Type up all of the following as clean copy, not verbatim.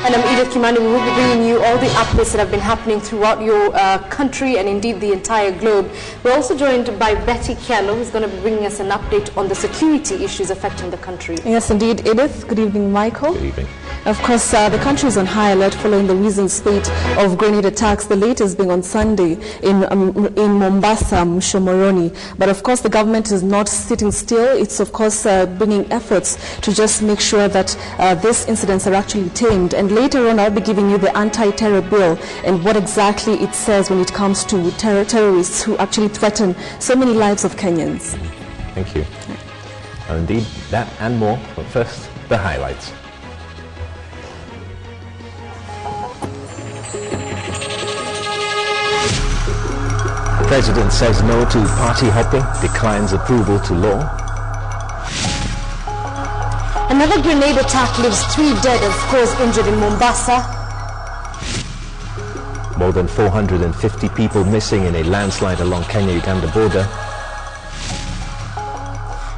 And I'm Edith Kimani. We will be bringing you all the updates that have been happening throughout your country and indeed the entire globe. We're also joined by Betty Kialo, who's going to be bringing us an update on the security issues affecting the country. Yes, indeed, Edith. Good evening, Michael. Good evening. Of course, the country is on high alert following the recent spate of grenade attacks, the latest being on Sunday in Mombasa, Mshomoroni. But of course, the government is not sitting still. It's of course bringing efforts to just make sure that these incidents are actually tamed. And later on, I'll be giving you the anti-terror bill and what exactly it says when it comes to terrorists who actually threaten so many lives of Kenyans. Thank you. And indeed, that and more. But first, the highlights. The President says no to party hopping, declines approval to law. Another grenade attack leaves 3 dead and scores injured in Mombasa. More than 450 people missing in a landslide along Kenya-Uganda border.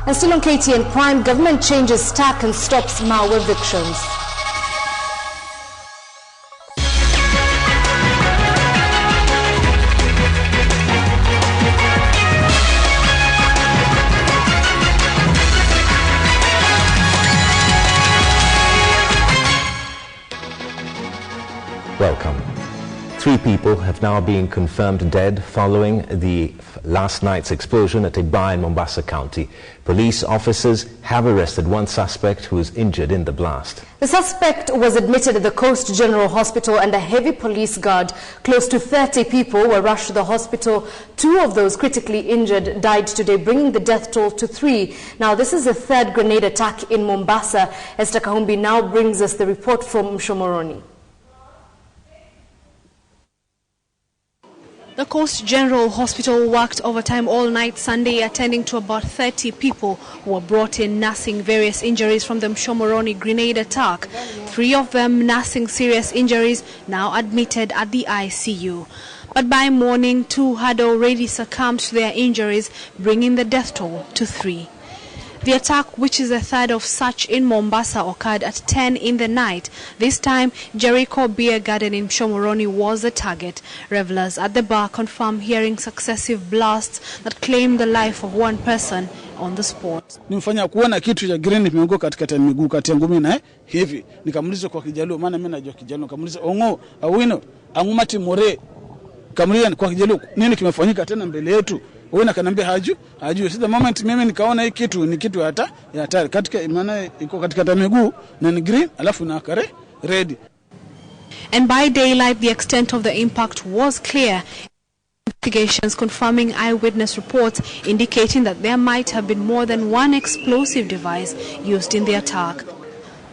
And still on KTN Prime, government changes stack and stops Mao evictions. Welcome. 3 people have now been confirmed dead following the last night's explosion at a bar in Mombasa County. Police officers have arrested 1 suspect who was injured in the blast. The suspect was admitted at the Coast General Hospital and a heavy police guard. Close to 30 people were rushed to the hospital. 2 of those critically injured died today, bringing the death toll to 3. Now, this is the 3rd grenade attack in Mombasa. Esther Kahumbi now brings us the report from Mshomoroni. The Coast General Hospital worked overtime all night Sunday, attending to about 30 people who were brought in nursing various injuries from the Mshomoroni grenade attack. 3 of them nursing serious injuries, now admitted at the ICU. But by morning, 2 had already succumbed to their injuries, bringing the death toll to 3. The attack, which is the 3rd of such in Mombasa, occurred at 10 in the night. This time, Jericho Beer Garden in Mshomoroni was the target. Revelers at the bar confirmed hearing successive blasts that claimed the life of 1 person on the spot. Nimefanya kuona kitu cha green kimeanguka katikati ya miguu kati yangu mimi na hivi. Nikamuuliza kwa Kijaluo, maana mimi najua Kijaluo. Nikamuuliza ongo awino angumati more. Kamuuliza kwa Kijaluo, nini kimefanyika tena mbele yetu? Wewe kanambia haju sasa the moment mimi nikaona hii kitu ni kitu ya hatari katika maana iko katika miguu na ni green alafu na kare red. And by daylight the extent of the impact was clear. Investigations confirming eyewitness reports indicating that there might have been more than 1 explosive device used in the attack.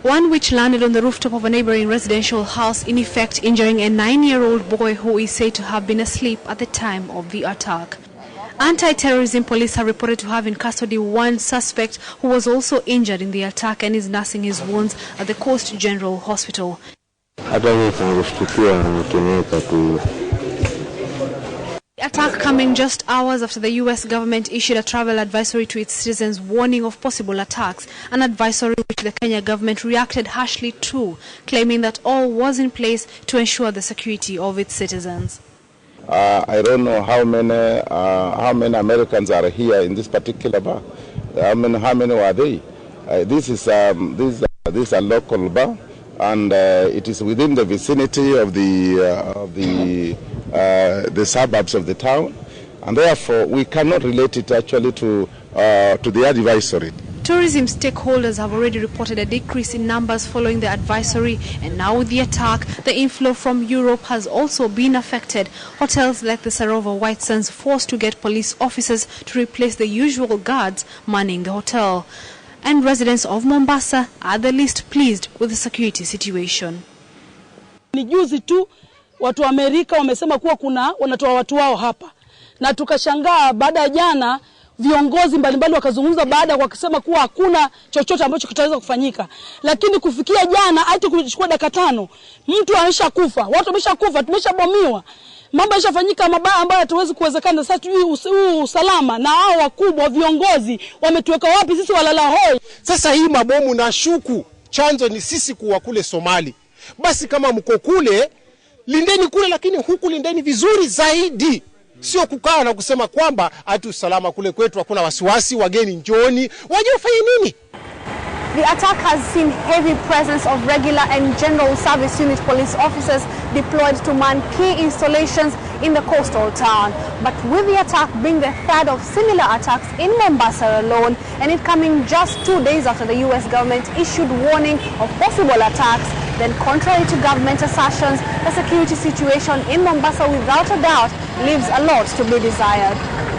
One which landed on the rooftop of a neighboring residential house, in effect injuring a 9-year-old boy who is said to have been asleep at the time of the attack. Anti-terrorism police have reported to have in custody 1 suspect who was also injured in the attack and is nursing his wounds at the Coast General Hospital. The attack coming just hours after the U.S. government issued a travel advisory to its citizens warning of possible attacks, an advisory which the Kenya government reacted harshly to, claiming that all was in place to ensure the security of its citizens. I don't know how many Americans are here in this particular bar. How many were they? This is a local bar, and it is within the vicinity of the suburbs of the town, and therefore we cannot relate it actually to the advisory. Tourism stakeholders have already reported a decrease in numbers following the advisory, and now with the attack, the inflow from Europe has also been affected. Hotels like the Sarova White Sands forced to get police officers to replace the usual guards manning the hotel. And residents of Mombasa are the least pleased with the security situation. Ni juzi tu watu wa Amerika wamesema kuwa wanatoa watu wao hapa, na tukashangaa baada ya jana viongozi mbalimbali wakazungumza baada ya kusema kuwa hakuna chochote ambacho kitaweza kufanyika. Lakini kufikia jana hata kuchukua dakika 5 mtu ameshakufa, watu wameshakufa, tumeshabomiwa. Mambo yashafanyika mabaya ambayo hatuwezi kuwezekana. Sasa tujui usalama na hao wakubwa viongozi wametuweka wapi sisi walala hoi. Sasa hii mabomu na shuku chanzo ni sisi kuwa kule Somali. Basi kama mko kule, lindeni kule, lakini huku lindeni vizuri zaidi. Sio kukaa na kusema kwamba ati usalama kule kwetu hakuna wasiwasi, wageni njooni, waje wafanye nini? The attack has seen heavy presence of regular and general service unit police officers deployed to man key installations in the coastal town. But with the attack being the third of similar attacks in Mombasa alone, and it coming just 2 days after the US government issued warning of possible attacks, then contrary to government assertions, the security situation in Mombasa without a doubt leaves a lot to be desired.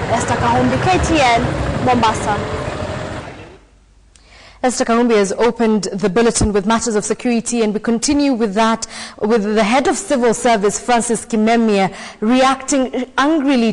Esther Kahumbi, KTN, Mombasa. Esther Kahumbi has opened the bulletin with matters of security, and we continue with that, with the head of civil service, Francis Kimemia, reacting angrily